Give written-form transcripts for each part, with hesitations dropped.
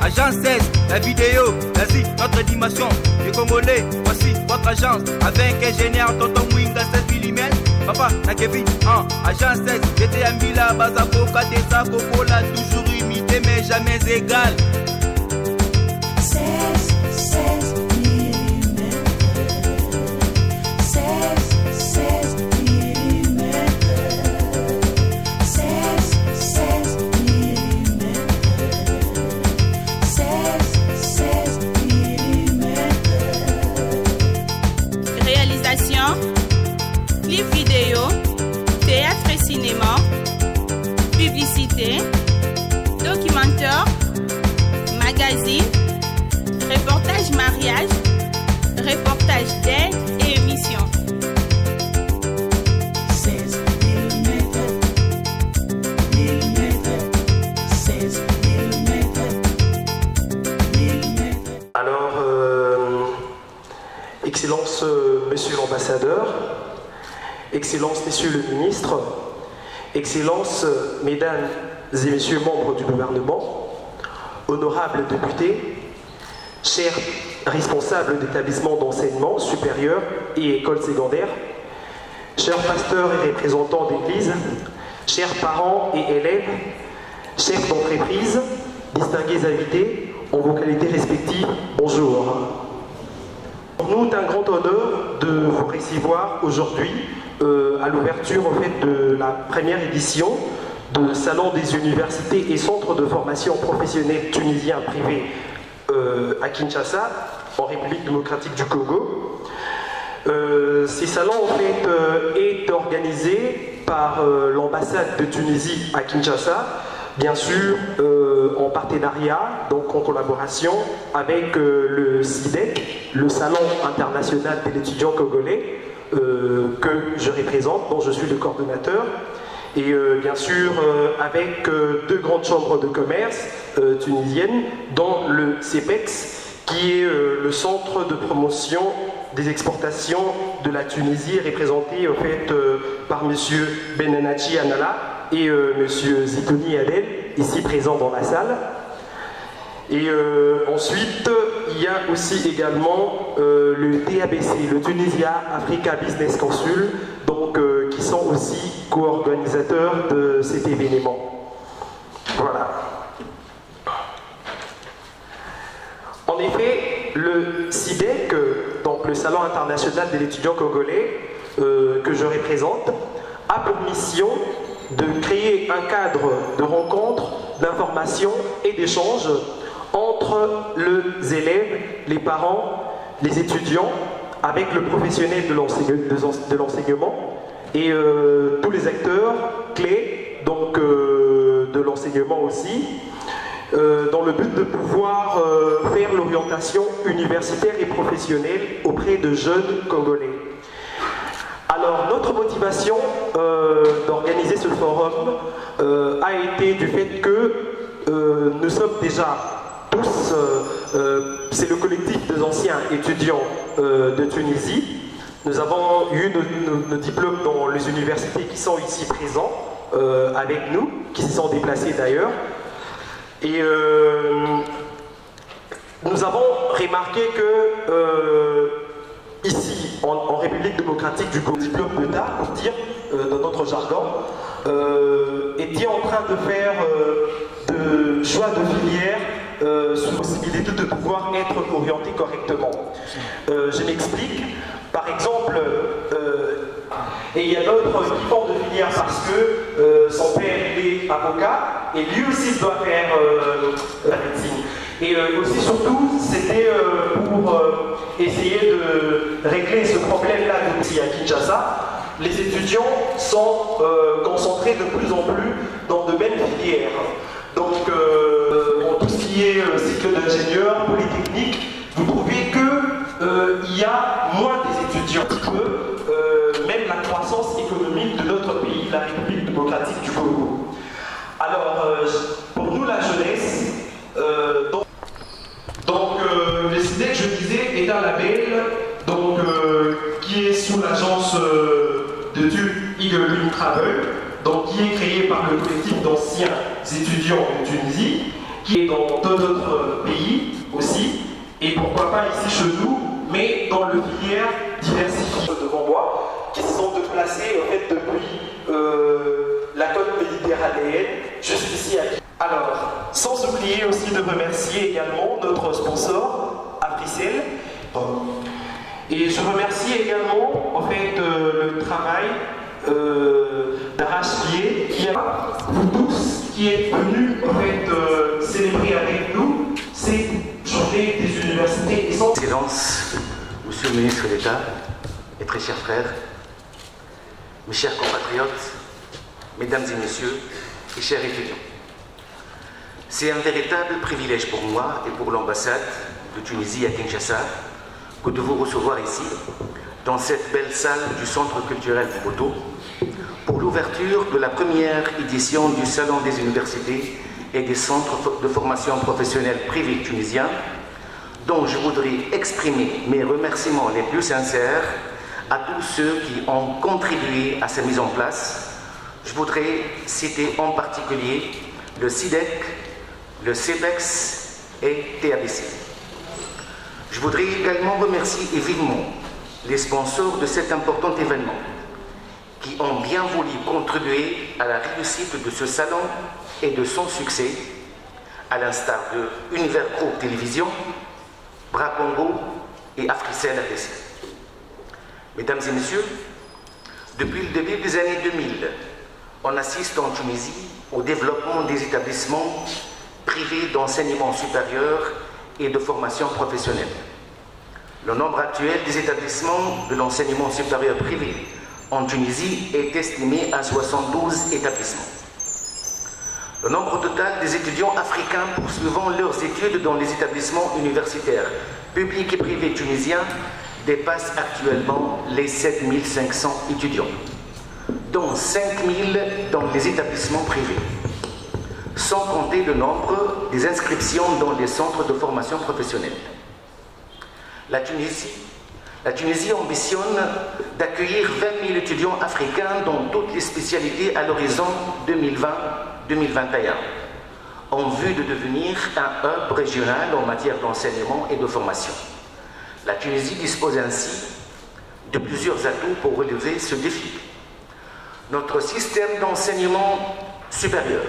Agence 16, la vidéo, vas-y, notre animation. Les Congolais, voici votre agence. Avec ingénieur Tonton Mwinga 16 mm. Papa, na Kevin, Agence 16, j'étais à Mila, Bazako, Kadesa, Kokola, toujours imité mais jamais égal. 16 mm. 16 mm. 16 mm. 16 mm. Réalisation, clip vidéo, théâtre et cinéma, publicité, documentaire, magazine, reportage mariage, reportage d'aide et émission. 16 mm. 16 mm. Alors, Excellence, Monsieur l'Ambassadeur, Excellence, Messieurs le Ministre, Excellence, Mesdames et Messieurs membres du gouvernement, honorables députés, chers responsables d'établissements d'enseignement supérieur et écoles secondaires, chers pasteurs et représentants d'église, chers parents et élèves, chefs d'entreprise, distingués invités, en vos qualités respectives, bonjour. Pour nous, c'est un grand honneur de vous recevoir aujourd'hui à l'ouverture en fait, de la première édition du Salon des universités et centres de formation professionnelle tunisiens privés à Kinshasa, en République démocratique du Congo. Ces salons en fait, est organisé par l'ambassade de Tunisie à Kinshasa, bien sûr en partenariat, donc en collaboration avec le SIDEC, le Salon international de l'étudiant congolais, que je représente, dont je suis le coordonnateur, et bien sûr avec deux grandes chambres de commerce tunisiennes, dont le CEPEX, qui est le centre de promotion des exportations de la Tunisie, représenté en fait, par M. Benenachi Anala et M. Zitouni Adel, ici présent dans la salle. Et ensuite, il y a aussi également le TABC, le Tunisia Africa Business Council, donc, qui sont aussi co-organisateurs de cet événement. Voilà. En effet, le SIDEC, donc le Salon international de l'étudiant congolais, que je représente, a pour mission de créer un cadre de rencontre, d'information et d'échange entre les élèves, les parents, les étudiants, avec le professionnel de l'enseignement et tous les acteurs clés donc, de l'enseignement aussi, dans le but de pouvoir faire l'orientation universitaire et professionnelle auprès de jeunes Congolais. Alors, notre motivation d'organiser ce forum a été du fait que nous sommes déjà tous, c'est le collectif des anciens étudiants de Tunisie. Nous avons eu nos diplômes dans les universités qui sont ici présents avec nous, qui s'y sont déplacés d'ailleurs. Et nous avons remarqué que ici, en République démocratique du Congo, le diplôme d'État, pour dire dans notre jargon, était en train de faire de choix de filière sous possibilité de pouvoir être orienté correctement. Je m'explique. Par exemple, et il y a d'autres qui font de filière parce que son père est avocat et lui aussi doit faire la médecine. Et aussi surtout, c'était pour essayer de régler ce problème-là ici à Kinshasa. Les étudiants sont concentrés de plus en plus dans de belles filières. Donc, en tout ce qui est cycle d'ingénieur, polytechnique, vous trouvez qu'il y a moins des étudiants que même la croissance économique de notre pays, la République démocratique du Congo. Alors, pour nous, la jeunesse, le SIDEC, je disais, est un label donc, qui est sous l'agence de Eagle Wing Travel, donc, qui est créé par le collectif d'anciens étudiants de Tunisie, qui est dans d'autres aussi, et pourquoi pas ici chez nous, mais dans le filière diversifiée devant moi, qui se sont déplacés en fait depuis la côte méditerranéenne jusqu'ici à Kigali. Alors, sans oublier aussi de remercier également notre sponsor, Africell. Et je remercie également en fait le travail d'arrache-pied qui a vous tous qui êtes venus en fait célébrer avec nous ces journées des universités et sans... Excellence, Monsieur le ministre d'État, et très chers frères, mes chers compatriotes, mesdames et messieurs, et chers étudiants. C'est un véritable privilège pour moi et pour l'ambassade de Tunisie à Kinshasa que de vous recevoir ici, dans cette belle salle du Centre culturel de Boto, pour l'ouverture de la première édition du Salon des universités et des centres de formation professionnelle privés tunisiens, dont je voudrais exprimer mes remerciements les plus sincères à tous ceux qui ont contribué à sa mise en place. Je voudrais citer en particulier le SIDEC, le CEPEX et TABC. Je voudrais également remercier vivement les sponsors de cet important événement qui ont bien voulu contribuer à la réussite de ce salon et de son succès, à l'instar de Univers Group Télévision, Bras Congo et Africell ADC. Mesdames et messieurs, depuis le début des années 2000, on assiste en Tunisie au développement des établissements privés d'enseignement supérieur et de formation professionnelle. Le nombre actuel des établissements de l'enseignement supérieur privé en Tunisie est estimé à 72 établissements. Le nombre total des étudiants africains poursuivant leurs études dans les établissements universitaires publics et privés tunisiens dépasse actuellement les 7500 étudiants, dont 5000 dans les établissements privés, sans compter le nombre des inscriptions dans les centres de formation professionnelle. La Tunisie ambitionne d'accueillir 20 000 étudiants africains dans toutes les spécialités à l'horizon 2020-2021, en vue de devenir un hub régional en matière d'enseignement et de formation. La Tunisie dispose ainsi de plusieurs atouts pour relever ce défi. Notre système d'enseignement supérieur,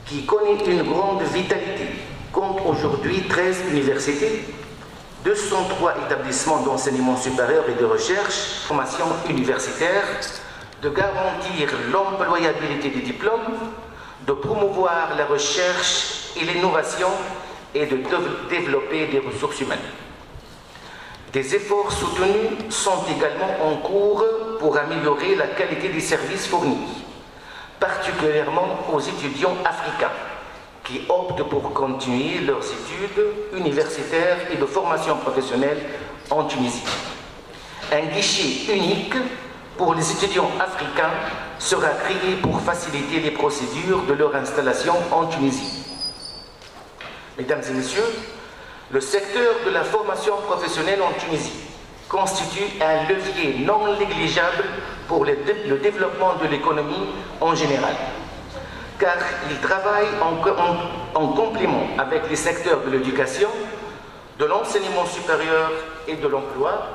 qui connaît une grande vitalité, compte aujourd'hui 13 universités, 203 établissements d'enseignement supérieur et de recherche, formation universitaire, de garantir l'employabilité des diplômes, de promouvoir la recherche et l'innovation et de développer des ressources humaines. Des efforts soutenus sont également en cours pour améliorer la qualité des services fournis, particulièrement aux étudiants africains qui optent pour continuer leurs études universitaires et de formation professionnelle en Tunisie. Un guichet unique pour les étudiants africains sera créé pour faciliter les procédures de leur installation en Tunisie. Mesdames et messieurs, le secteur de la formation professionnelle en Tunisie constitue un levier non négligeable pour le développement de l'économie en général, car il travaille en complément avec les secteurs de l'éducation, de l'enseignement supérieur et de l'emploi,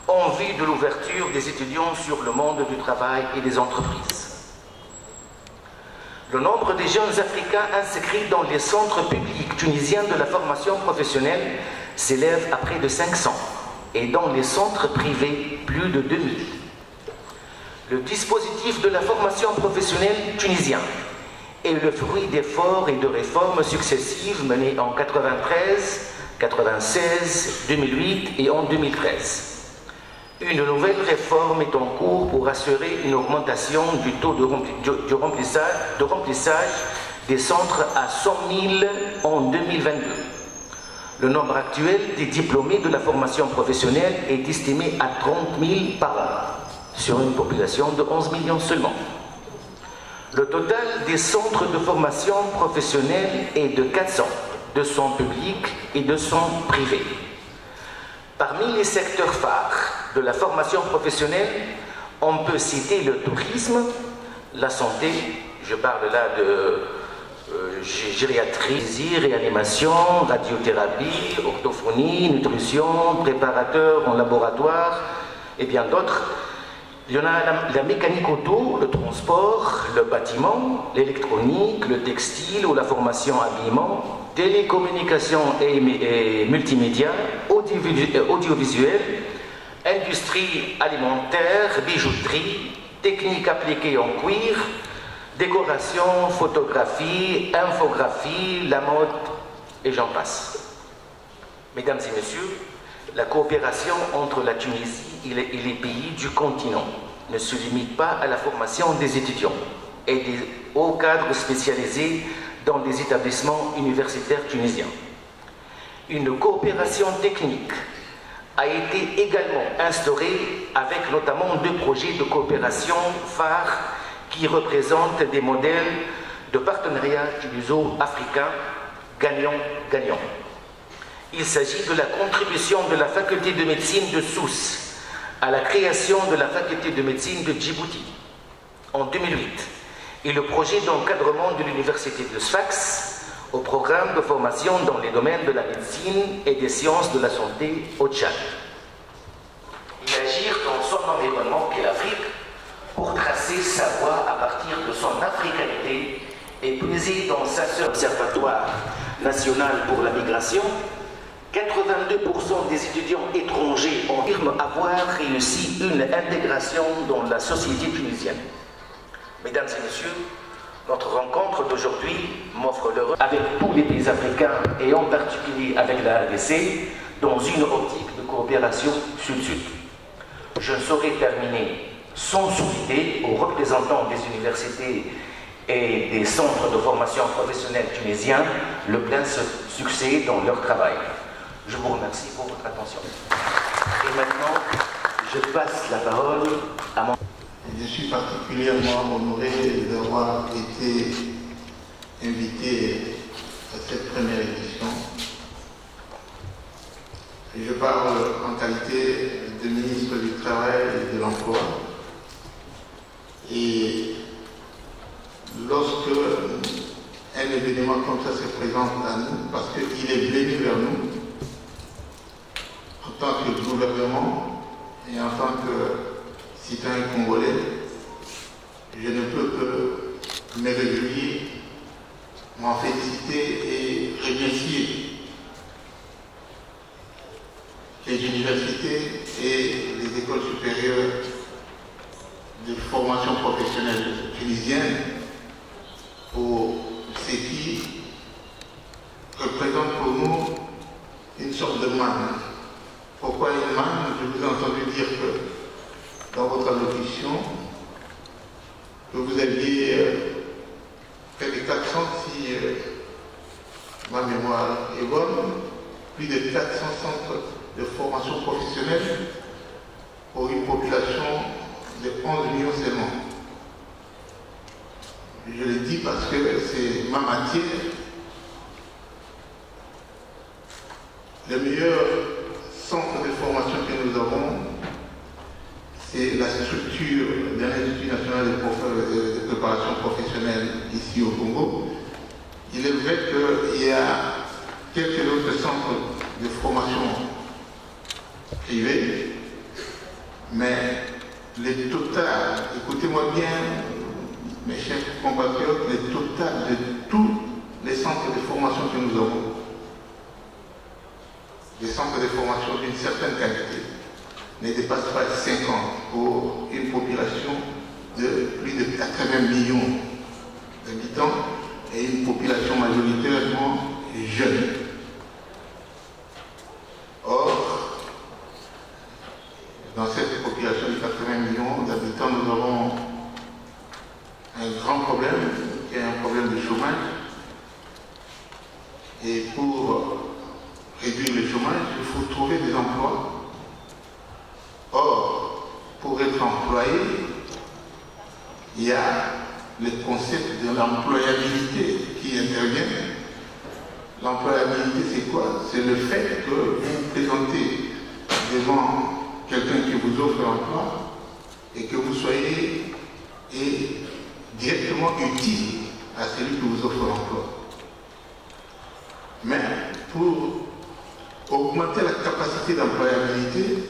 en vue de l'ouverture des étudiants sur le monde du travail et des entreprises. Le nombre des jeunes Africains inscrits dans les centres publics tunisiens de la formation professionnelle s'élève à près de 500 et dans les centres privés plus de 2000. Le dispositif de la formation professionnelle tunisien est le fruit d'efforts et de réformes successives menées en 93, 96, 2008 et en 2013. Une nouvelle réforme est en cours pour assurer une augmentation du taux de remplissage des centres à 100 000 en 2022. Le nombre actuel des diplômés de la formation professionnelle est estimé à 30 000 par an, sur une population de 11 millions seulement. Le total des centres de formation professionnelle est de 400, 200 publics et 200 privés. Parmi les secteurs phares de la formation professionnelle, on peut citer le tourisme, la santé, je parle là gériatrie, réanimation, radiothérapie, orthophonie, nutrition, préparateur en laboratoire et bien d'autres. Il y en a la mécanique auto, le transport, le bâtiment, l'électronique, le textile ou la formation habillement, télécommunications et multimédia, audiovisuel, industrie alimentaire, bijouterie, technique appliquée en cuir, décoration, photographie, infographie, la mode et j'en passe. Mesdames et messieurs, la coopération entre la Tunisie et les pays du continent ne se limite pas à la formation des étudiants et des hauts cadres spécialisés dans des établissements universitaires tunisiens. Une coopération technique a été également instaurée avec notamment 2 projets de coopération phares qui représentent des modèles de partenariat tuniso-africain gagnant-gagnant. Il s'agit de la contribution de la faculté de médecine de Sousse à la création de la faculté de médecine de Djibouti en 2008 et le projet d'encadrement de l'université de Sfax au programme de formation dans les domaines de la médecine et des sciences de la santé au Tchad. Et agir dans son environnement qu'est l'Afrique pour tracer sa voie à partir de son africanité et puiser dans sa observatoire national pour la migration. 82% des étudiants étrangers affirment avoir réussi une intégration dans la société tunisienne. Mesdames et messieurs, notre rencontre d'aujourd'hui m'offre l'heureux avec tous les pays africains et en particulier avec la RDC dans une optique de coopération sud-sud. Je ne saurais terminer sans souhaiter aux représentants des universités et des centres de formation professionnelle tunisiens le plein succès dans leur travail. Je vous remercie pour votre attention. Et maintenant, je passe la parole à mon... Je suis particulièrement honoré d'avoir été invité à cette première édition. Je parle en qualité de ministre du Travail et de l'Emploi. Et lorsque un événement comme ça se présente à nous, parce qu'il est venu vers nous, en tant que gouvernement et en tant que citoyen congolais, je ne peux que me réjouir, m'en féliciter et remercier les universités et les écoles supérieures de formation professionnelle tunisienne pour ce qui représente pour nous une sorte de manne. Pourquoi une manne? Je vous ai entendu dire que dans votre allocution, que vous aviez près de 400, si ma mémoire est bonne, plus de 400 centres de formation professionnelle pour une population de 11 millions seulement. Je le dis parce que c'est ma matière. Le meilleur centre de formation que nous avons, c'est la structure de l'Institut national de préparation professionnelle ici au Congo. Il est vrai qu'il y a quelques autres centres de formation privés, mais le total, écoutez-moi bien, mes chers compatriotes, le total de tous les centres de formation que nous avons, des centres de formation d'une certaine qualité, ne dépassent pas 50 pour une population de plus de 80 millions d'habitants et une population majoritairement jeune. Or, dans cette population de 80 millions d'habitants, nous avons un grand problème, qui est un problème de chômage. Et pour réduire le chômage, il faut trouver des emplois. Or, pour être employé, il y a le concept de l'employabilité qui intervient. L'employabilité, c'est quoi? C'est le fait que vous vous présentez devant quelqu'un qui vous offre l'emploi et que vous soyez directement utile à celui qui vous offre l'emploi. Mais pour augmenter la capacité d'employabilité,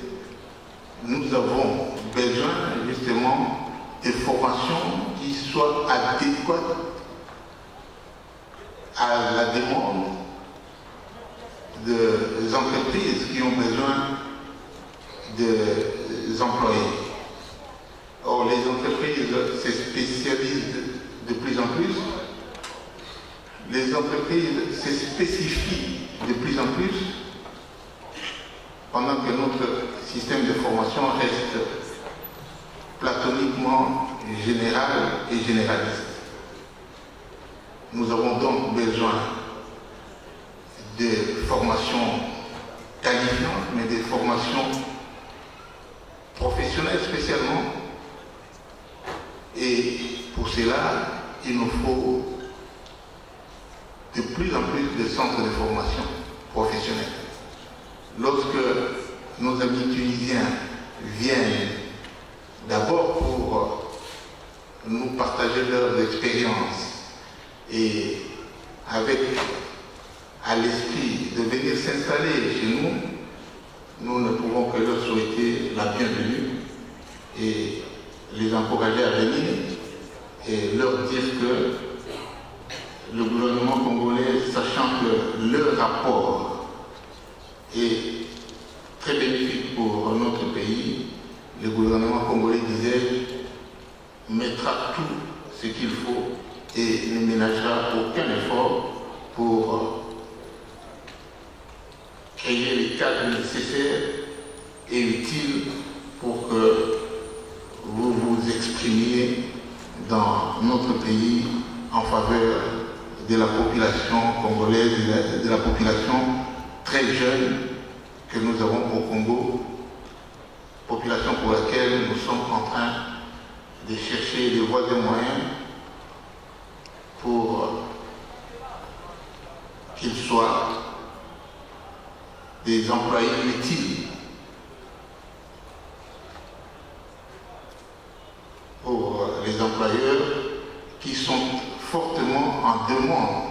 nous avons besoin justement de formations qui soient adéquates à la demande des entreprises qui ont besoin des employés. Or, les entreprises se spécialisent de plus en plus, les entreprises se spécifient de plus en plus, pendant que notre système de formation reste platoniquement général et généraliste. Nous avons donc besoin de formations qualifiantes, mais des formations professionnelles spécialement. Et pour cela, il nous faut de plus en plus de centres de formation professionnelle. Lorsque nos amis tunisiens viennent d'abord pour nous partager leurs expériences et avec à l'esprit de venir s'installer chez nous, nous ne pouvons que leur souhaiter la bienvenue et les encourager à venir et leur dire que le gouvernement congolais, sachant que leur rapport est très bénéfique pour notre pays, le gouvernement congolais, disais, mettra tout ce qu'il faut et ne ménagera aucun effort pour créer les cadres nécessaires et utiles pour que vous vous exprimiez dans notre pays en faveur de la population congolaise, de la population très jeune que nous avons au Congo, population pour laquelle nous sommes en train de chercher des voies et moyens pour qu'ils soient des employés utiles pour les employeurs qui sont fortement en demande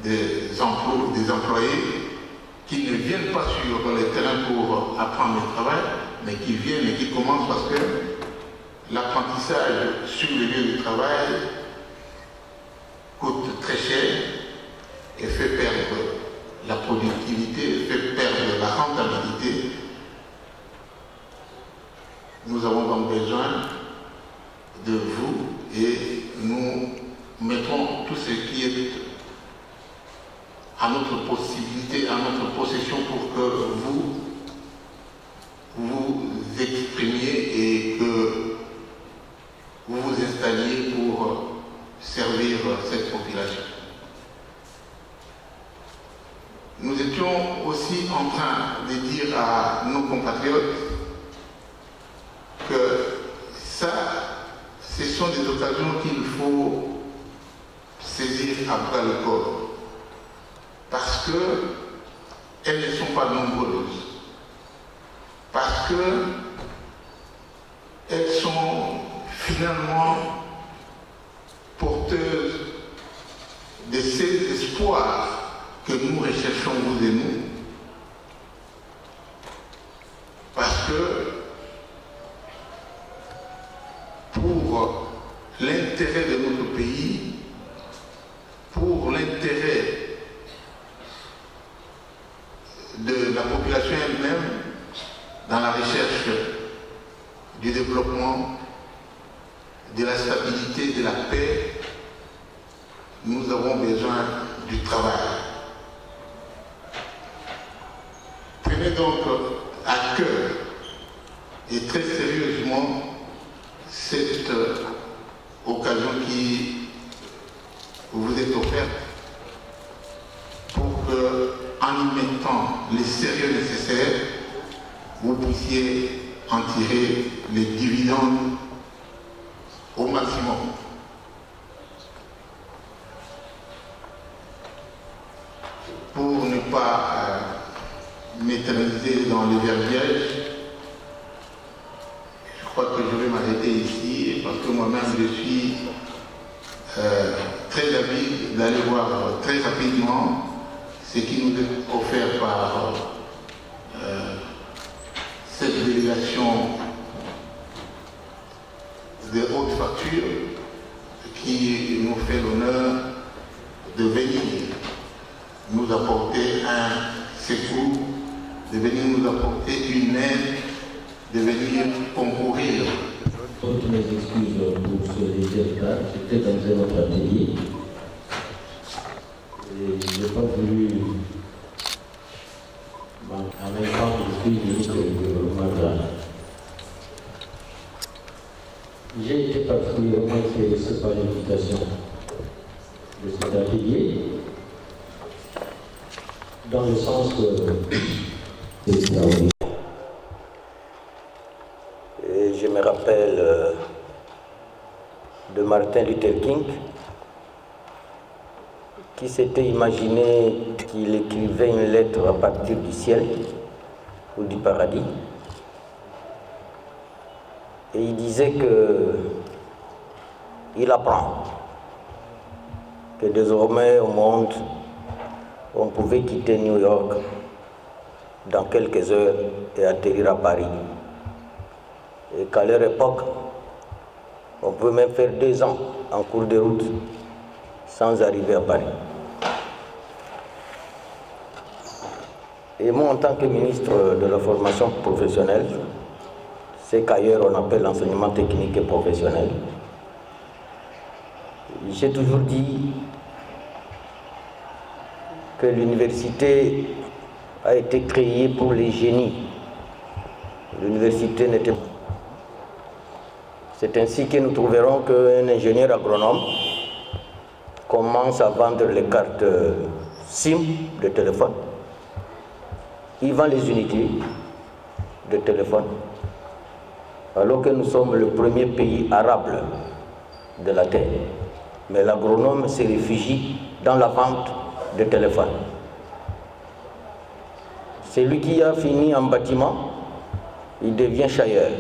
des employés qui ne viennent pas sur le terrain pour apprendre le travail, mais qui viennent et qui commencent parce que l'apprentissage sur le lieu de travail coûte très cher et fait perdre la productivité, fait perdre la rentabilité. Nous avons donc besoin de vous et nous mettrons tout ce qui est à notre possibilité, à notre possession pour que vous vous exprimiez et que vous vous installiez pour servir cette population. Nous étions aussi en train de dire à nos compatriotes que ça, ce sont des occasions qu'il faut saisir à bras le corps. Parce qu'elles ne sont pas nombreuses. Parce qu'elles sont finalement porteuses de ces espoirs que nous recherchons, vous et nous. Parce que pour l'intérêt de notre pays, pour l'intérêt de la population elle-même, dans la recherche du développement, de la stabilité, de la paix, nous avons besoin du travail. Prenez donc à cœur et très sérieusement cette occasion qui vous est offerte pour que, en y mettant les sérieux nécessaires, vous puissiez en tirer les dividendes au maximum. Pour ne pas m'éterniser dans les verbiages, je crois que je vais m'arrêter ici parce que moi-même je suis très habile d'aller voir très rapidement ce qui nous est offert par cette délégation de haute facture qui nous fait l'honneur de venir nous apporter un secours, de venir nous apporter une aide, de venir concourir. Toutes mes excuses pour ce résultat, c'était dans un autre atelier. Et je n'ai pas voulu, en même temps, je suis ministre du développement rural. J'ai été particulièrement intéressé par l'invitation de cet atelier, dans le sens que c'est extraordinaire. Et je me rappelle de Martin Luther King, qui s'était imaginé qu'il écrivait une lettre à partir du ciel ou du paradis. Et il disait qu'il apprend que désormais au monde, on pouvait quitter New York dans quelques heures et atterrir à Paris. Et qu'à leur époque, on peut même faire 2 ans en cours de route sans arriver à Paris. Et moi, en tant que ministre de la formation professionnelle, c'est qu'ailleurs on appelle l'enseignement technique et professionnel, j'ai toujours dit que l'université a été créée pour les génies. L'université n'était pas. C'est ainsi que nous trouverons qu'un ingénieur agronome commence à vendre les cartes SIM de téléphone. Il vend les unités de téléphone. Alors que nous sommes le premier pays arable de la Terre. Mais l'agronome se réfugie dans la vente de téléphone. Celui qui a fini en bâtiment, il devient chailleur.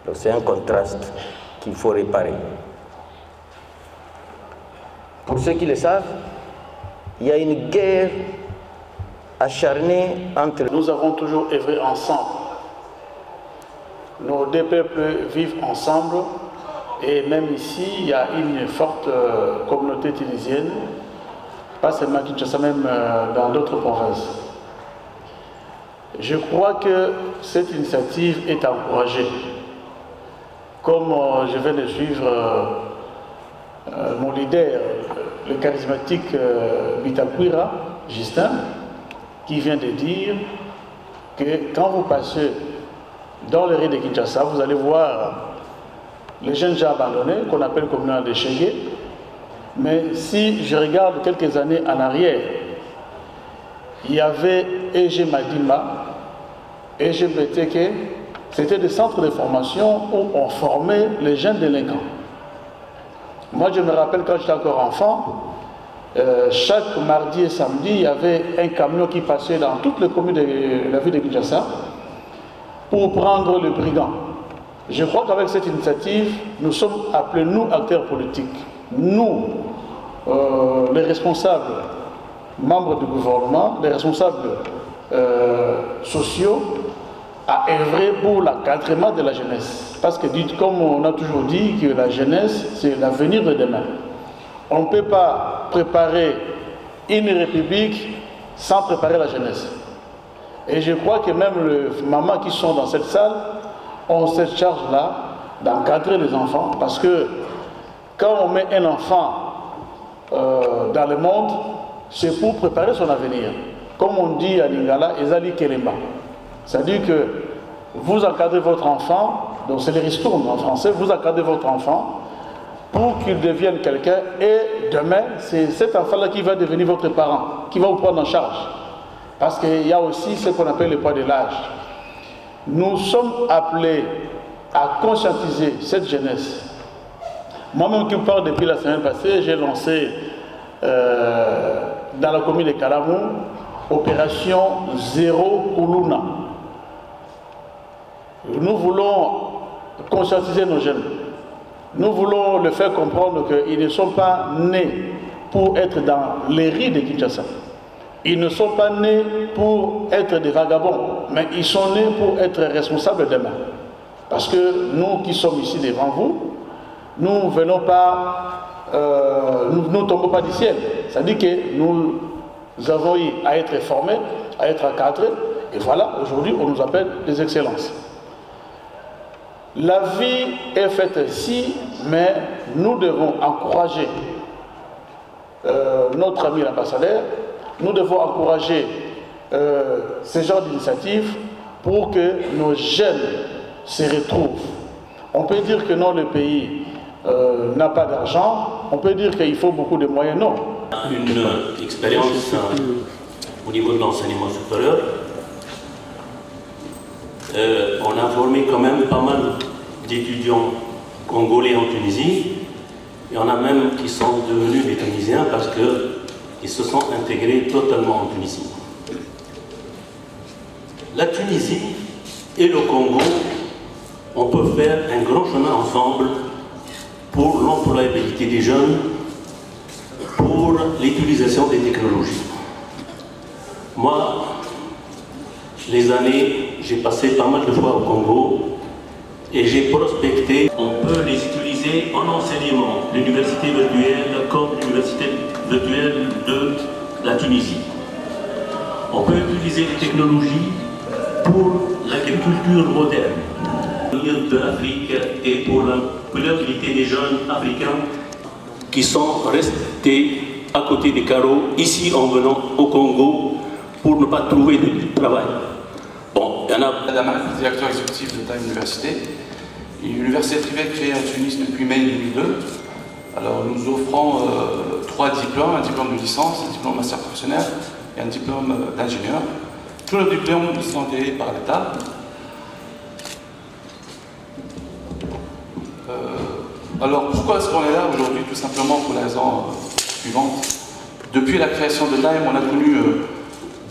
Donc c'est un contraste qu'il faut réparer. Pour ceux qui le savent, il y a une guerre acharnée entre... Nous avons toujours œuvré ensemble. Nos 2 peuples vivent ensemble et même ici, il y a une forte communauté tunisienne, pas seulement à Kinshasa, même dans d'autres provinces. Je crois que cette initiative est encouragée. Comme je viens de suivre mon leader, le charismatique Bitakwira, Justin, qui vient de dire que quand vous passez dans le riz de Kinshasa, vous allez voir les jeunes gens abandonnés, qu'on appelle communaux de Chégué. Mais si je regarde quelques années en arrière, il y avait EG Madima, EG BTK, c'était des centres de formation où on formait les jeunes délinquants. Moi, je me rappelle quand j'étais encore enfant, chaque mardi et samedi, il y avait un camion qui passait dans toutes les communes de la ville de Kinshasa pour prendre le brigand. Je crois qu'avec cette initiative, nous sommes appelés, nous, acteurs politiques, nous, les responsables, membres du gouvernement, les responsables sociaux, à œuvrer pour l'encadrement de la jeunesse. Parce que, comme on a toujours dit, que la jeunesse, c'est l'avenir de demain. On ne peut pas préparer une république sans préparer la jeunesse. Et je crois que même les mamans qui sont dans cette salle ont cette charge-là d'encadrer les enfants. Parce que quand on met un enfant dans le monde, c'est pour préparer son avenir. Comme on dit à Lingala, Ezali Kelemba. C'est-à-dire que vous encadrez votre enfant, donc c'est les ristournes en français, vous encadrez votre enfant pour qu'il devienne quelqu'un et demain, c'est cet enfant-là qui va devenir votre parent, qui va vous prendre en charge. Parce qu'il y a aussi ce qu'on appelle le poids de l'âge. Nous sommes appelés à conscientiser cette jeunesse. Moi-même qui vous parle depuis la semaine passée, j'ai lancé dans la commune de Kalamou opération Zéro Koulouna. Nous voulons conscientiser nos jeunes. nous voulons le faire comprendre qu'ils ne sont pas nés pour être dans les rues de Kinshasa. Ils ne sont pas nés pour être des vagabonds, mais ils sont nés pour être responsables demain. Parce que nous qui sommes ici devant vous, nous ne venons pas, nous ne tombons pas du ciel. C'est-à-dire que nous avons eu à être formés, à être encadrés, et voilà, aujourd'hui, on nous appelle des excellences. La vie est faite ainsi, mais nous devons encourager notre ami l'ambassadeur, nous devons encourager ce genre d'initiative pour que nos jeunes se retrouvent. On peut dire que non, le pays n'a pas d'argent, on peut dire qu'il faut beaucoup de moyens, non. Une expérience au niveau de l'enseignement supérieur. On a formé quand même pas mal d'étudiants congolais en Tunisie. Il y en a même qui sont devenus des Tunisiens parce qu'ils se sont intégrés totalement en Tunisie. La Tunisie et le Congo, on peut faire un grand chemin ensemble pour l'employabilité des jeunes, pour l'utilisation des technologies. Moi, les années, j'ai passé pas mal de fois au Congo et j'ai prospecté. On peut les utiliser en enseignement, l'université virtuelle comme l'université virtuelle de la Tunisie. On peut utiliser les technologies pour l'agriculture moderne de l'Afrique et pour l'employabilité des jeunes africains qui sont restés à côté des carreaux ici en venant au Congo pour ne pas trouver de travail. Bon, il y en a. Madame, directeur exécutif de Time Université, une université privée créée en Tunis depuis mai 2002. Alors nous offrons 3 diplômes, un diplôme de licence, un diplôme master professionnel et un diplôme d'ingénieur. Tous les diplômes sont payés par l'État. Alors pourquoi est-ce qu'on est là aujourd'hui? Tout simplement pour la raison suivante. Depuis la création de Time, on a connu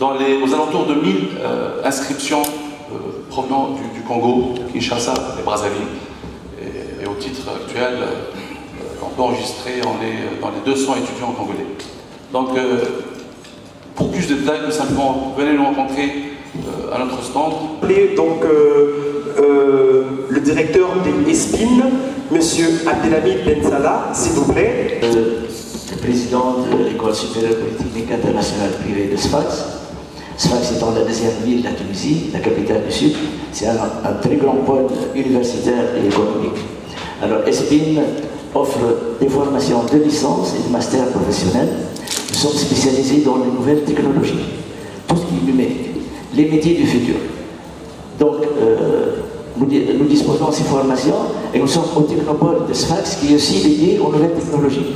aux alentours de 1000 inscriptions provenant du Congo, Kinshasa et Brazzaville. Et au titre actuel, on peut enregistrer dans les 200 étudiants congolais. Donc, pour plus de détails, tout simplement, venez nous rencontrer à notre stand. Donc, le directeur de ESPIN, M. Abdelhamid Bensala, s'il vous plaît. Le président de l'École supérieure polytechnique internationale privée de Sfax. Sfax étant la deuxième ville de la Tunisie, la capitale du Sud, c'est un très grand pôle universitaire et économique. Alors, ESPIN offre des formations de licence et de master professionnel. Nous sommes spécialisés dans les nouvelles technologies, tout ce qui est numérique, les métiers du futur. Donc, nous disposons de ces formations et nous sommes au technopole de Sfax qui est aussi dédié aux nouvelles technologies.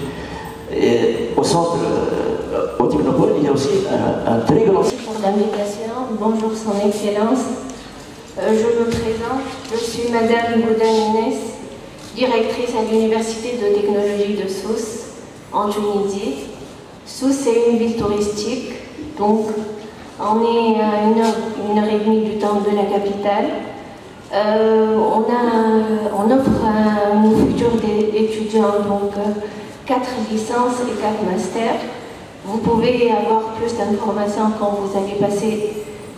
Et au centre, au technopole, il y a aussi un très grand... Pour l'invitation, bonjour Son Excellence. Je me présente, je suis Madame Gouda Inès, directrice à l'Université de technologie de Sousse, en Tunisie. Sousse est une ville touristique, donc on est à une heure et demie du temps de la capitale. On offre à nos futurs étudiants donc 4 licences et 4 masters. Vous pouvez avoir plus d'informations quand vous allez passer.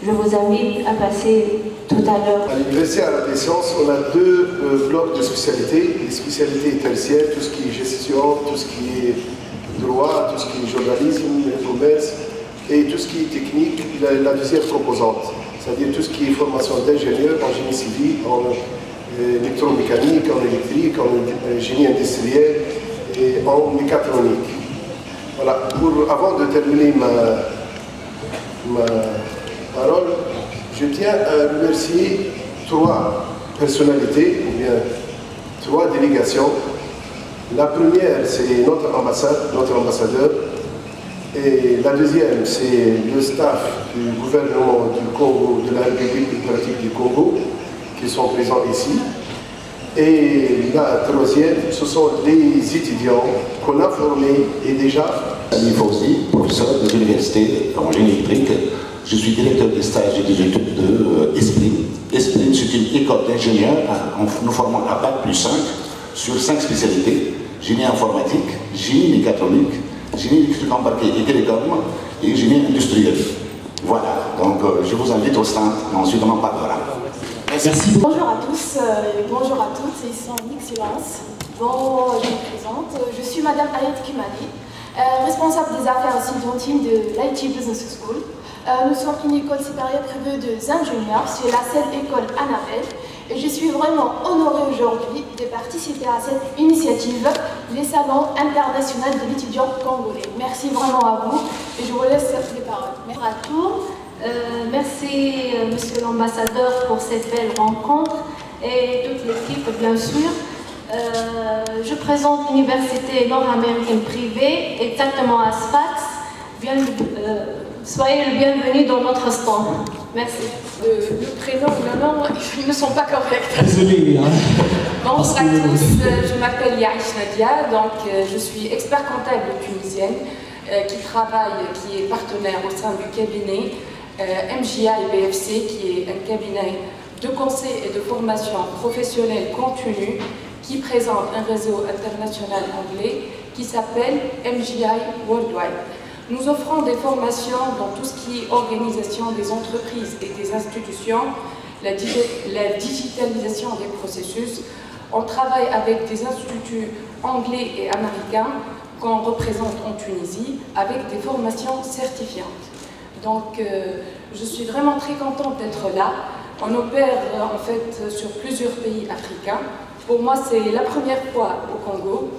Je vous invite à passer tout à l'heure. À l'Université Arabes des Sciences, on a 2 blocs de spécialités. Les spécialités tertiaires, tout ce qui est gestion, tout ce qui est droit, tout ce qui est journalisme, commerce et tout ce qui est technique, la deuxième composante. C'est-à-dire tout ce qui est formation d'ingénieur en génie civil, en électromécanique, en électrique, en génie industriel et en mécatronique. Voilà. Avant de terminer ma parole, je tiens à remercier 3 personnalités, ou bien 3 délégations. La première, c'est notre ambassadeur. Et la deuxième, c'est le staff du gouvernement du Congo, de la République démocratique du Congo, qui sont présents ici. Et la troisième, ce sont les étudiants qu'on a formés et déjà... Ami Fauzi, professeur de l'université en génie électrique. Je suis directeur des stages et des études de ESPLIN. ESPLIN, c'est une école d'ingénieurs, nous formons à Bac+5. sur 5 spécialités: génie informatique, génie mécatronique, génie électrique embarqué et télécom et génie industriel. Voilà, donc je vous invite au stand, ensuite on en parlera. Merci. Bonjour à tous, bonjour à toutes et son excellence. Bon, je me présente, je suis Madame Ayet Kimali, responsable des affaires étudiantines de l'IT Business School. Nous sommes une école supérieure privée des ingénieurs, c'est la seule école Annabelle. Et je suis vraiment honorée aujourd'hui de participer à cette initiative, les salons internationaux de l'étudiant congolais. Merci vraiment à vous et je vous laisse les paroles. Merci à tous. Merci Monsieur l'ambassadeur pour cette belle rencontre et toute l'équipe bien sûr. Je présente l'université nord-américaine privée, exactement à Sfax. Soyez le bienvenu dans notre stand. Merci. Le prénom et le nom, ils ne sont pas corrects. Désolé. Bonjour à tous, je m'appelle Yahish Nadia, donc je suis expert comptable tunisienne qui est partenaire au sein du cabinet MJI BFC, qui est un cabinet de conseil et de formation professionnelle continue qui présente un réseau international anglais qui s'appelle MJI Worldwide. Nous offrons des formations dans tout ce qui est organisation des entreprises et des institutions, la digitalisation des processus. On travaille avec des instituts anglais et américains qu'on représente en Tunisie avec des formations certifiantes. Donc je suis vraiment très contente d'être là. On opère en fait sur plusieurs pays africains. Pour moi c'est la première fois au Congo.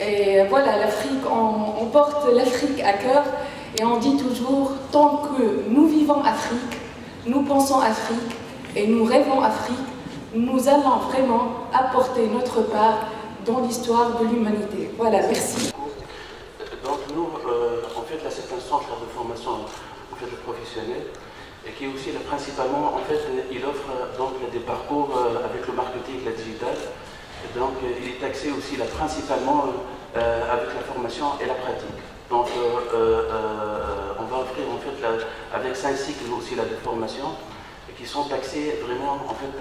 Et voilà, l'Afrique, on porte l'Afrique à cœur et on dit toujours, tant que nous vivons Afrique, nous pensons Afrique et nous rêvons Afrique, nous allons vraiment apporter notre part dans l'histoire de l'humanité. Voilà, merci. Donc nous, en fait, là c'est un centre de formation en fait, professionnel et qui est aussi principalement, en fait, il offre donc des parcours avec le marketing et la digital. Donc il est axé aussi là, principalement avec la formation et la pratique. Donc on va offrir en fait là, avec 5 cycles aussi là, de formation qui sont axés vraiment en fait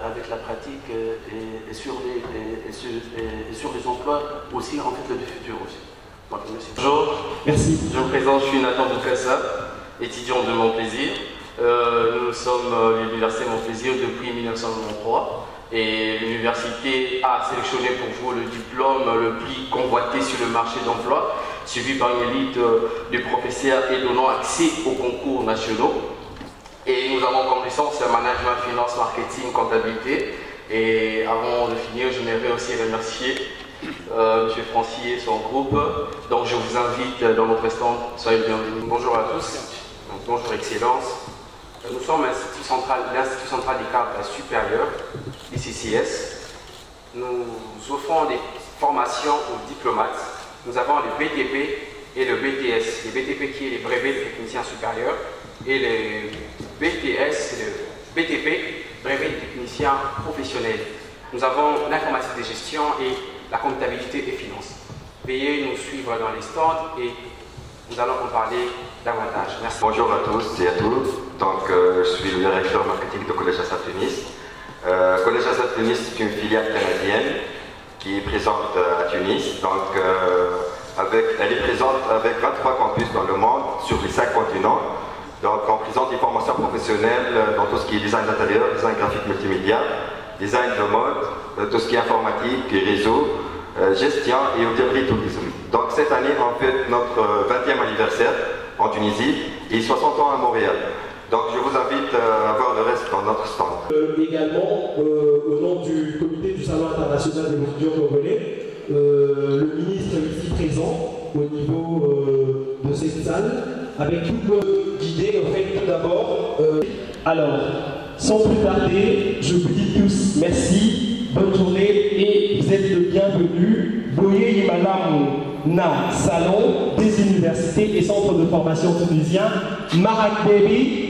avec la pratique et sur les emplois aussi en fait du futur aussi. Donc, merci. Bonjour. Merci. Je me présente, je suis Nathan Boukassa, étudiant de Montplaisir. Nous sommes à l'université Montplaisir depuis 1993. Et l'université a sélectionné pour vous le diplôme le plus convoité sur le marché d'emploi, suivi par une élite de professeurs et donnant accès aux concours nationaux. Et nous avons comme licence management, finance, marketing, comptabilité. Et avant de finir, j'aimerais aussi remercier M. Francier et son groupe. Donc je vous invite dans notre stand, soyez le bienvenu. Bonjour à tous, donc, bonjour Excellence. Nous sommes l'Institut central des cadres supérieurs, l'ICCS. Nous offrons des formations aux diplomates. Nous avons le BTP et le BTS. Le BTP qui est les brevets de techniciens supérieurs et le BTS, c'est le BTP, brevet de techniciens professionnels. Nous avons l'informatique de gestion et la comptabilité et finances. Veuillez nous suivre dans les stands et nous allons en parler davantage. Merci. Bonjour à tous et à toutes. Donc, je suis le directeur marketing de Collège Assad Tunis. Collège Assad Tunis, c'est une filiale canadienne qui est présente à Tunis. Donc, elle est présente avec 23 campus dans le monde, sur les 5 continents. Donc, on présente des formations professionnelles dans tout ce qui est design d'intérieur, design graphique multimédia, design de mode, tout ce qui est informatique et réseau, gestion et hôtellerie tourisme. Donc, cette année, on fête notre 20e anniversaire en Tunisie et 60 ans à Montréal. Donc je vous invite à voir le reste dans notre stand. Également, au nom du comité du Salon international des étudiants congolais, le ministre ici présent au niveau de cette salle, avec toute l'idée, en fait, tout d'abord. Alors, sans plus tarder, je vous dis tous merci, bonne journée et vous êtes le bienvenu. Boye Imalamu na Salon des universités et centres de formation tunisiens, Marak Baby.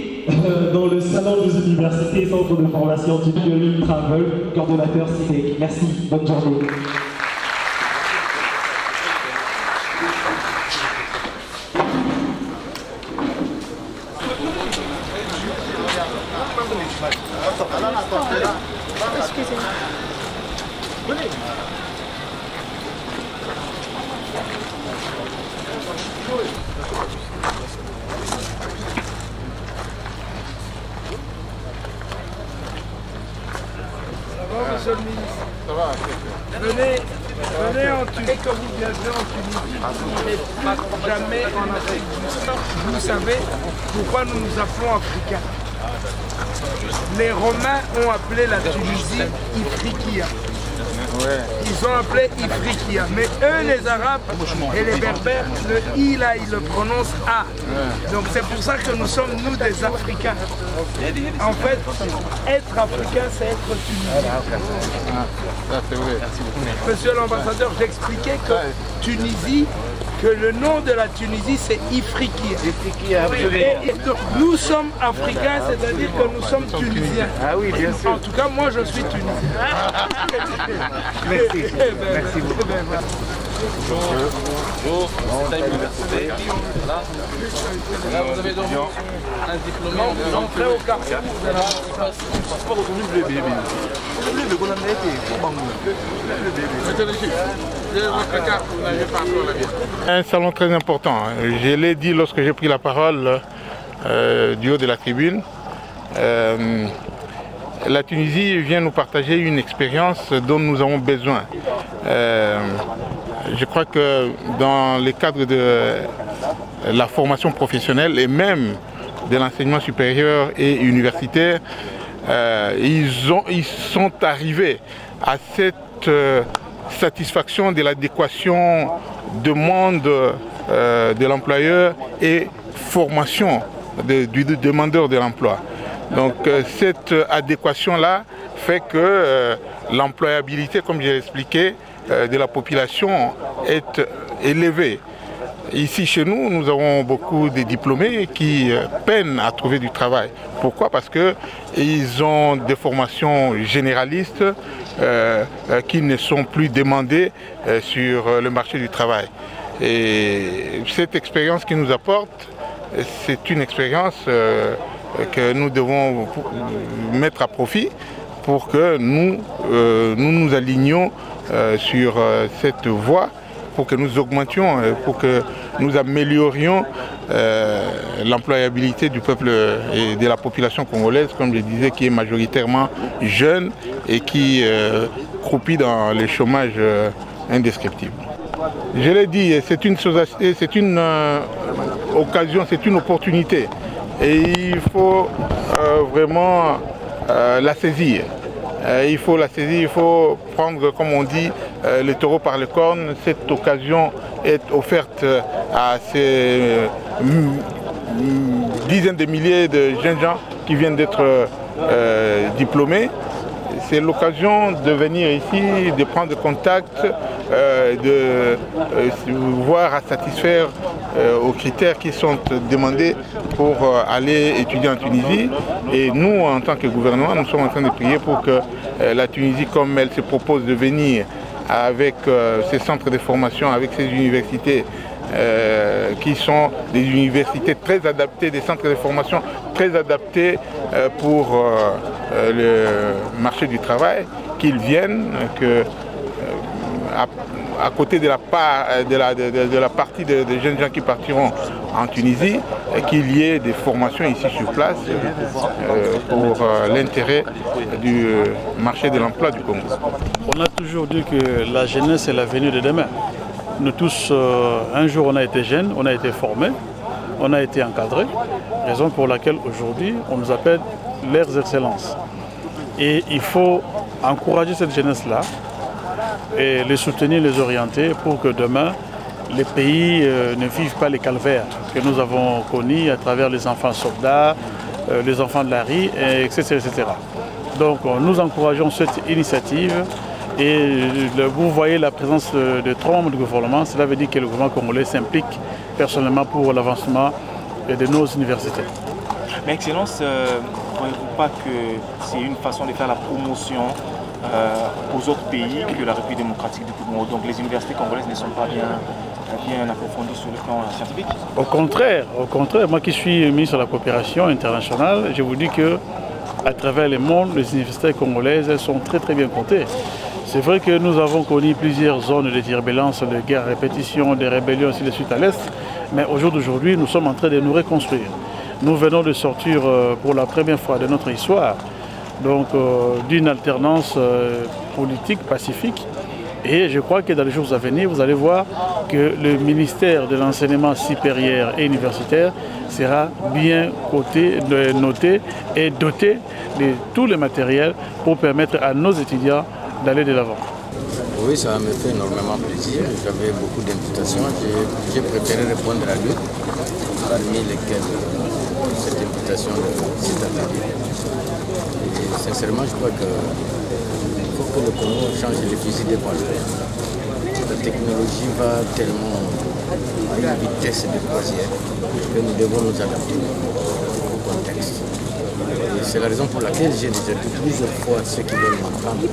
Dans le salon des universités et centres de formation du Biolin Travel, coordonnateur CIDEC. Merci, bonne journée. Excusez-moi. Venez en Tunisie, dès que vous viendrez en Tunisie, et jamais en Afrique du Nord, vous savez pourquoi nous nous appelons Africains. Les Romains ont appelé la Tunisie Ifriqiya. Ils ont appelé Ifriqiya. Mais eux, les Arabes et les Berbères, le I là, ils le prononcent A. Donc c'est pour ça que nous sommes, nous, des Africains. En fait, être africain, c'est être tunisien. Monsieur l'ambassadeur, j'expliquais que Tunisie, que le nom de la Tunisie, c'est Ifriqiya. Et nous sommes africains, c'est-à-dire que nous sommes tunisiens. Ah oui, bien sûr. En tout cas, moi, je suis tunisien. Merci. Merci beaucoup. Bonjour, c'est à l'université. Là, vous avez donc un diplômé en entrée au Carrefour. Un salon très important. Je l'ai dit lorsque j'ai pris la parole du haut de la tribune. La Tunisie vient nous partager une expérience dont nous avons besoin. Je crois que dans le cadre de la formation professionnelle et même de l'enseignement supérieur et universitaire, ils sont arrivés à cette satisfaction de l'adéquation demande de l'employeur et formation du demandeur de l'emploi. Donc cette adéquation-là fait que l'employabilité, comme je l'ai expliqué, de la population est élevée. Ici chez nous, nous avons beaucoup de diplômés qui peinent à trouver du travail. Pourquoi? Parce qu'ils ont des formations généralistes qui ne sont plus demandées sur le marché du travail. Et cette expérience qu'ils nous apportent, c'est une expérience que nous devons mettre à profit pour que nous alignions sur cette voie, pour que nous augmentions, pour que nous améliorions l'employabilité du peuple et de la population congolaise, comme je disais, qui est majoritairement jeune et qui croupit dans le chômage indescriptible. Je l'ai dit, c'est une occasion, c'est une opportunité. Et il faut vraiment la saisir. Il faut la saisir, il faut prendre, comme on dit, le taureau par les cornes. Cette occasion est offerte à ces dizaines de milliers de jeunes gens qui viennent d'être diplômés. C'est l'occasion de venir ici, de prendre contact, de voir à satisfaire aux critères qui sont demandés pour aller étudier en Tunisie. Et nous, en tant que gouvernement, nous sommes en train de prier pour que la Tunisie, comme elle se propose de venir avec ses centres de formation, avec ses universités, qui sont des universités très adaptées, des centres de formation très adaptés pour le marché du travail, qu'ils viennent, que à côté de la partie des jeunes gens qui partiront en Tunisie, qu'il y ait des formations ici sur place pour l'intérêt du marché de l'emploi du Congo. On a toujours dit que la jeunesse est l'avenir de demain. Nous tous, un jour on a été jeunes, on a été formés, on a été encadrés, raison pour laquelle aujourd'hui on nous appelle leurs excellences. Et il faut encourager cette jeunesse-là et les soutenir, les orienter pour que demain les pays ne vivent pas les calvaires que nous avons connus à travers les enfants soldats, les enfants de la rue, etc., etc. Donc nous encourageons cette initiative. Et vous voyez la présence de 3 membres du gouvernement, cela veut dire que le gouvernement congolais s'implique personnellement pour l'avancement de nos universités. Mais Excellence, ne croyez-vous pas que c'est une façon de faire la promotion aux autres pays que la République démocratique du Congo? Donc les universités congolaises ne sont pas bien approfondies sur le plan scientifique? Au contraire, moi qui suis ministre de la coopération internationale, je vous dis que à travers le monde, les universités congolaises sont très très bien comptées. C'est vrai que nous avons connu plusieurs zones de turbulences, de guerres, répétitions, de rébellions ainsi de suite à l'Est, mais au jour d'aujourd'hui, nous sommes en train de nous reconstruire. Nous venons de sortir pour la première fois de notre histoire donc d'une alternance politique pacifique. Et je crois que dans les jours à venir, vous allez voir que le ministère de l'enseignement supérieur et universitaire sera bien noté et doté de tout le matériel pour permettre à nos étudiants d'aller de l'avant. Oui, ça me fait énormément plaisir. J'avais beaucoup d'invitations. J'ai préféré répondre à lui, parmi lesquelles cette invitation de cet atelier. Et sincèrement, je crois qu'il faut que le Congo change les fusils d'épaule. La technologie va tellement à une vitesse de croisière que nous devons nous adapter au contexte. C'est la raison pour laquelle j'ai déjà dit plusieurs fois à ceux qui veulent m'entendre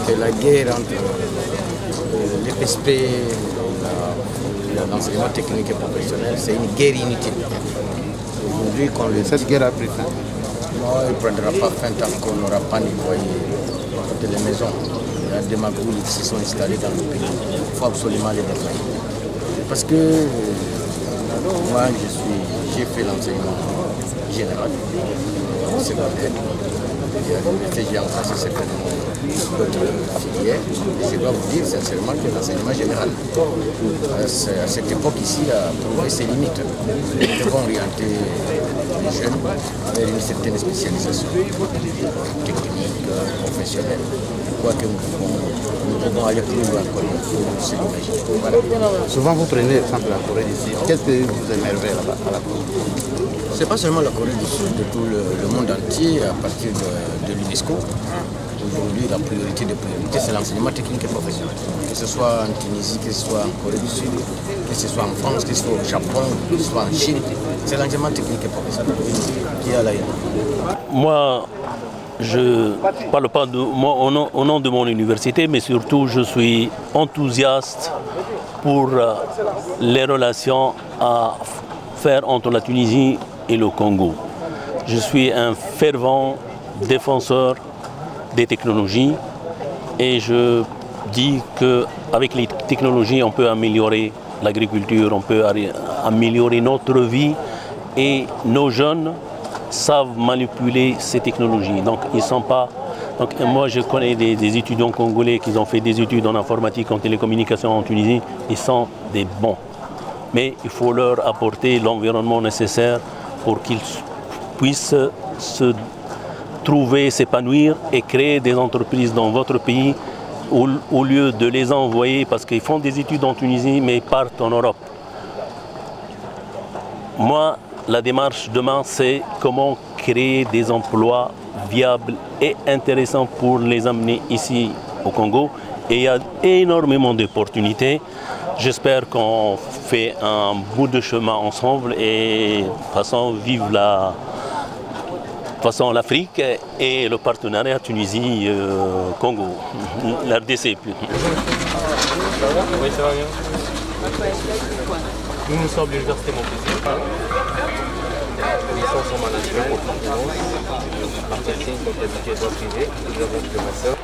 que la guerre entre l'EPSP et l'enseignement technique et professionnel, c'est une guerre inutile. Aujourd'hui, qu'on le Cette guerre a pris fin? Non, elle ne prendra pas fin tant qu'on n'aura pas nettoyé toutes les maisons. Il y a des magouilles qui se sont installés dans le pays. Il faut absolument les nettoyer. Parce que moi, j'ai fait l'enseignement général. Secondaire. J'ai en France certainement d'autres filières. Et je dois vous dire sincèrement que l'enseignement général, à cette époque ici, a trouvé ses limites. Nous devons orienter les jeunes vers une certaine spécialisation technique, professionnelle. Je crois que nous pouvons aller plus loin que nous se l'imaginer. Voilà. Souvent vous prenez l'exemple de la Corée du Sud. Qu'est-ce que vous émerveillez là-bas à la Corée? Ce n'est pas seulement la Corée du Sud, de tout le monde entier, à partir de l'UNESCO. Aujourd'hui, la priorité des priorités, c'est l'enseignement technique et professionnel. Que ce soit en Tunisie, que ce soit en Corée du Sud, que ce soit en France, que ce soit au Japon, que ce soit en Chine, c'est l'enseignement technique et professionnel qui est à la une. Moi, je ne parle pas au nom de mon université, mais surtout je suis enthousiaste pour les relations à faire entre la Tunisie et le Congo. Je suis un fervent défenseur des technologies et je dis qu'avec les technologies, on peut améliorer l'agriculture, on peut améliorer notre vie et nos jeunes savent manipuler ces technologies. Donc, ils sont pas... Donc, moi, je connais des étudiants congolais qui ont fait des études en informatique, en télécommunication en Tunisie. Ils sont des bons. Mais il faut leur apporter l'environnement nécessaire pour qu'ils puissent se trouver, s'épanouir et créer des entreprises dans votre pays au lieu de les envoyer parce qu'ils font des études en Tunisie mais ils partent en Europe. Moi, la démarche demain, c'est comment créer des emplois viables et intéressants pour les amener ici au Congo. Et il y a énormément d'opportunités. J'espère qu'on fait un bout de chemin ensemble et de toute façon, vive l'Afrique et le partenariat Tunisie-Congo, l'RDC. Oui, ça va bien. Nous sommes à l'Université Montplaisir. Licence en management pour finance, marketing, comptabilité et droit privé. Nous avons le master.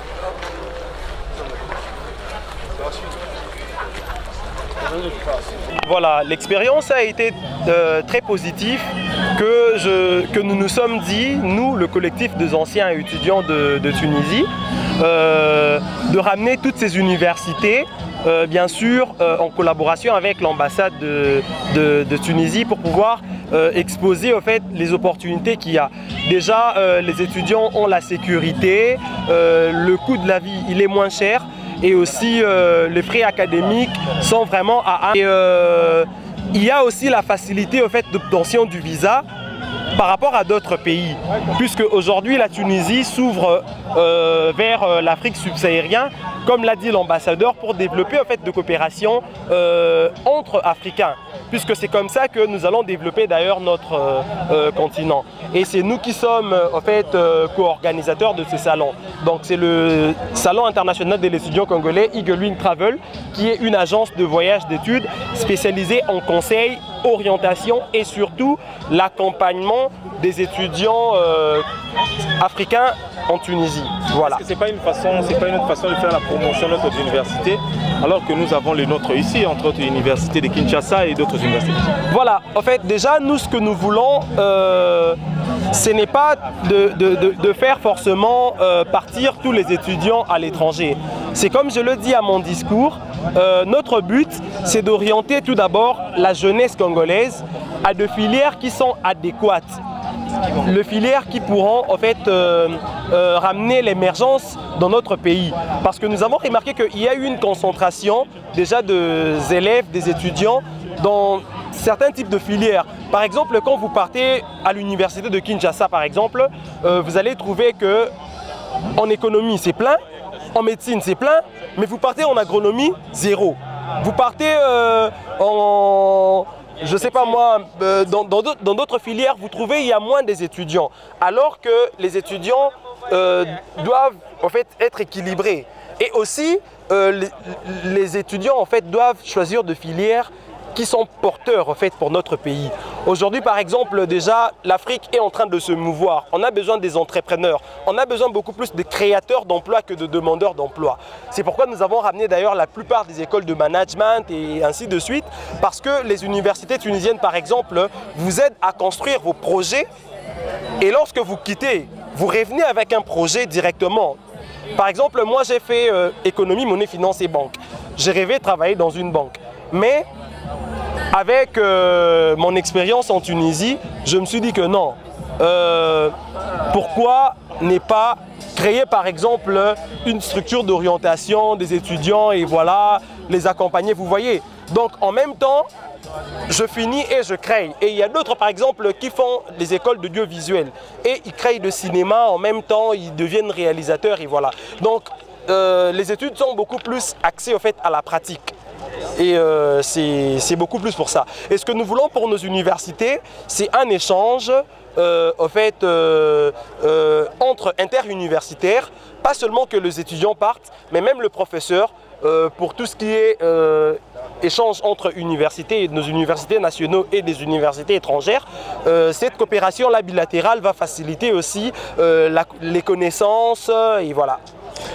Voilà, l'expérience a été très positive que nous nous sommes dit, nous, le collectif des anciens étudiants de Tunisie, de ramener toutes ces universités, bien sûr, en collaboration avec l'ambassade de Tunisie pour pouvoir exposer en fait, les opportunités qu'il y a. Déjà, les étudiants ont la sécurité, le coût de la vie il est moins cher. Et aussi les frais académiques sont vraiment à... Et, il y a aussi la facilité au fait, d'obtention du visa par rapport à d'autres pays, puisque aujourd'hui la Tunisie s'ouvre vers l'Afrique subsaharienne, comme l'a dit l'ambassadeur, pour développer en fait, de coopération entre Africains, puisque c'est comme ça que nous allons développer d'ailleurs notre continent. Et c'est nous qui sommes en fait co-organisateurs de ce salon. Donc c'est le Salon international des étudiants congolais Eagle Wing Travel, qui est une agence de voyage d'études spécialisée en conseil, orientation et surtout l'accompagnement des étudiants africains en Tunisie. Voilà. Est-ce que c'est pas une autre façon de faire la promotion de notre université, alors que nous avons les nôtres ici, entre autres l'université de Kinshasa et d'autres universités? Voilà, en fait, déjà, nous, ce que nous voulons, ce n'est pas de faire forcément partir tous les étudiants à l'étranger. C'est comme je le dis à mon discours, notre but, c'est d'orienter tout d'abord la jeunesse congolaise à des filières qui sont adéquates. Les filières qui pourront en fait ramener l'émergence dans notre pays. Parce que nous avons remarqué qu'il y a eu une concentration déjà des élèves, des étudiants dans certains types de filières. Par exemple, quand vous partez à l'université de Kinshasa, par exemple, vous allez trouver que en économie, c'est plein, en médecine, c'est plein, mais vous partez en agronomie, zéro. Vous partez je ne sais pas moi, dans d'autres filières, vous trouvez il y a moins des étudiants. Alors que les étudiants doivent en fait être équilibrés. Et aussi, les étudiants en fait doivent choisir de filières qui sont porteurs en fait pour notre pays. Aujourd'hui par exemple déjà l'Afrique est en train de se mouvoir. On a besoin des entrepreneurs, on a besoin beaucoup plus de créateurs d'emplois que de demandeurs d'emploi. C'est pourquoi nous avons ramené d'ailleurs la plupart des écoles de management et ainsi de suite, parce que les universités tunisiennes par exemple vous aident à construire vos projets et lorsque vous quittez, vous revenez avec un projet directement. Par exemple moi j'ai fait économie, monnaie, finance et banque. J'ai rêvé de travailler dans une banque. Mais avec mon expérience en Tunisie, je me suis dit que non. Pourquoi ne pas créer par exemple une structure d'orientation des étudiants et voilà, les accompagner, vous voyez. Donc en même temps, je finis et je crée. Et il y a d'autres par exemple qui font des écoles d'audiovisuel et ils créent de cinéma en même temps, ils deviennent réalisateurs et voilà. Donc les études sont beaucoup plus axées au fait à la pratique. Et c'est beaucoup plus pour ça. Et ce que nous voulons pour nos universités, c'est un échange en fait, entre interuniversitaires, pas seulement que les étudiants partent, mais même le professeur, pour tout ce qui est échange entre universités, nos universités nationales et des universités étrangères. Cette coopération-là bilatérale va faciliter aussi les connaissances et voilà.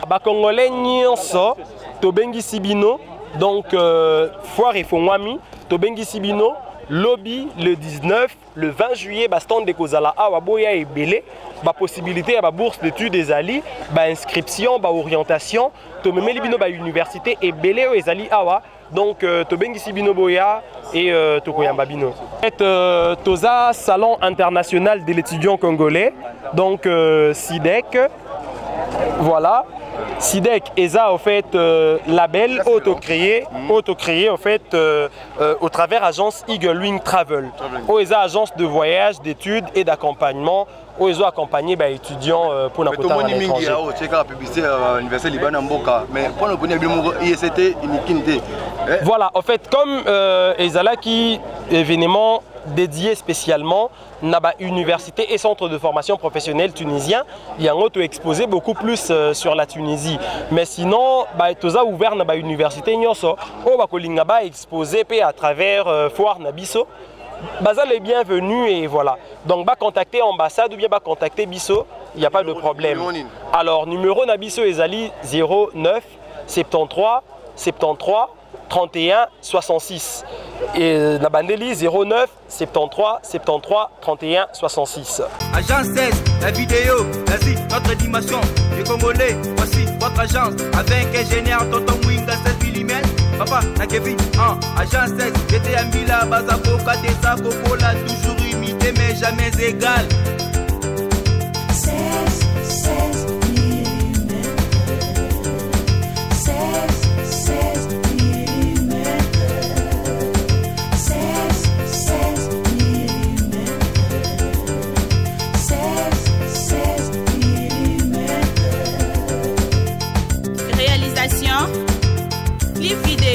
Bakongolais nyonso tobengi sibino. Donc, Foire et Fongwami, Tobengi Sibino, lobby le 19, le 20 juillet, stand de Kozala, Awaboya et Belé, possibilité à bourse d'études des Ali, inscription, orientation, Tomeme Libino, université et Belé et Zali Awa, donc Tobengi Sibino Boya et Tokoyamba Bino. Toza, Salon international de l'étudiant congolais, donc SIDEC, voilà. SIDEC ESA en fait label auto-créé en fait au travers agence Eagle Wing Travel. ESA agence de voyage, d'études et d'accompagnement. ESA accompagné étudiants pour la côte à l'étranger. Voilà, en fait comme ESA là qui événement dédié spécialement à l'université et centre de formation professionnelle tunisien, il y a un autre exposé beaucoup plus sur la Tunisie. Mais sinon, tout ça ouvert dans l'université, on va exposer à travers Foire Nabiso. Bazal est bienvenu et voilà. Donc, contacter l'ambassade ou bien contacter Bisso, il n'y a pas de problème. Alors, numéro Nabiso Ezali 09 73 73 31 66 et la bandeli 09 73 73 31 66. Agence 16, la vidéo, vas-y, notre dimension. Les Congolais, voici votre agence avec ingénieur Tonton Mwinga 16 mm. Papa, na Kevin, agence 16, j'étais à Mila, Bazako, Kadesa, Kokola, toujours imité mais jamais égal. 16 clip vidéo.